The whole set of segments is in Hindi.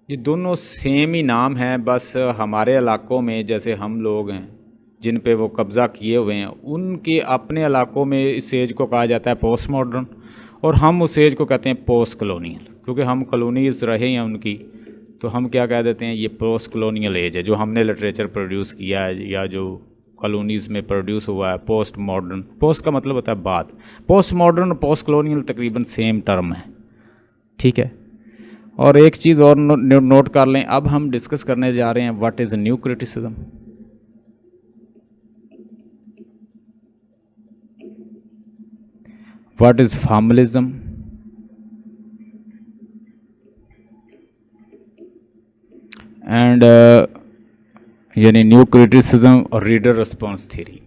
ये दोनों सेम ही नाम है, बस हमारे इलाकों में जैसे हम लोग हैं जिन पे वो कब्ज़ा किए हुए हैं, उनके अपने इलाकों में इस एज को कहा जाता है पोस्ट मॉडर्न, और हम उस एज को कहते हैं पोस्ट कलोनियल, क्योंकि हम कॉलोनीज रहे हैं उनकी। तो हम क्या कह देते हैं, ये पोस्ट कलोनियल एज है जो हमने लिटरेचर प्रोड्यूस किया है या जो कॉलोनीज़ में प्रोड्यूस हुआ है। पोस्ट मॉडर्न, पोस्ट का मतलब होता है बाद, पोस्ट मॉडर्न और पोस्ट कलोनियल तकरीबन सेम टर्म है, ठीक है। और एक चीज़ और नोट कर लें, अब हम डिस्कस करने जा रहे हैं what is new criticism. What is formalism and यानी न्यू क्रिटिसिज्म और reader response theory.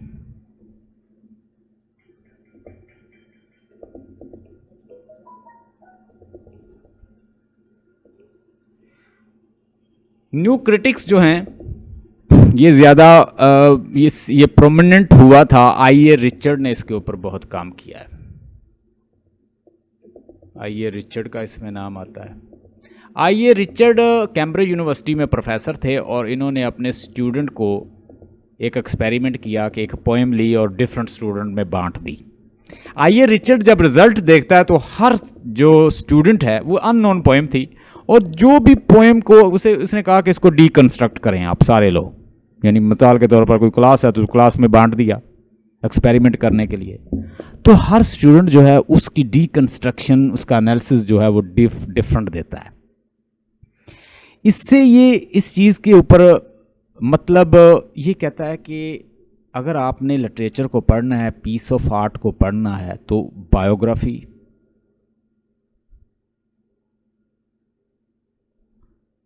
New critics जो हैं ये ज़्यादा ये प्रोमिनेंट हुआ था, आई ए रिचर्ड ने इसके ऊपर बहुत काम किया है। आई ए रिचर्ड का इसमें नाम आता है। आई ए रिचर्ड कैम्ब्रिज यूनिवर्सिटी में प्रोफेसर थे और इन्होंने अपने स्टूडेंट को एक एक्सपेरिमेंट किया कि एक पोएम ली और डिफरेंट स्टूडेंट में बांट दी। आई ए रिचर्ड जब रिजल्ट देखता है तो हर जो स्टूडेंट है वो अननोन पोएम थी, और जो भी पोएम को उसने कहा कि इसको डीकंस्ट्रक्ट करें आप सारे लोग, यानी मिसाल के तौर पर कोई क्लास है तो क्लास में बांट दिया एक्सपेरिमेंट करने के लिए। तो हर स्टूडेंट जो है उसकी डीकंस्ट्रक्शन, उसका एनालिसिस जो है वो डिफरेंट देता है। इससे ये इस चीज़ के ऊपर मतलब ये कहता है कि अगर आपने लिटरेचर को पढ़ना है, पीस ऑफ आर्ट को पढ़ना है, तो बायोग्राफी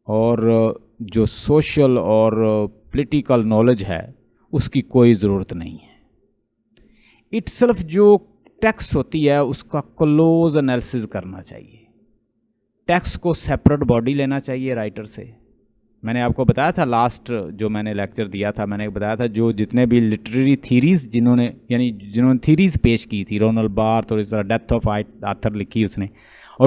और जो सोशल और पॉलिटिकल नॉलेज है उसकी कोई ज़रूरत नहीं है। इटसेल्फ जो टेक्स्ट होती है उसका क्लोज एनालिसिस करना चाहिए, टेक्स्ट को सेपरेट बॉडी लेना चाहिए राइटर से। मैंने आपको बताया था लास्ट जो मैंने लेक्चर दिया था, मैंने बताया था जो जितने भी लिटरेरी थीरीज़ जिन्होंने थीरीज़ पेश की थी, रोनाल्ड बार्थ और इस तरह डेथ ऑफ आर्थर लिखी उसने,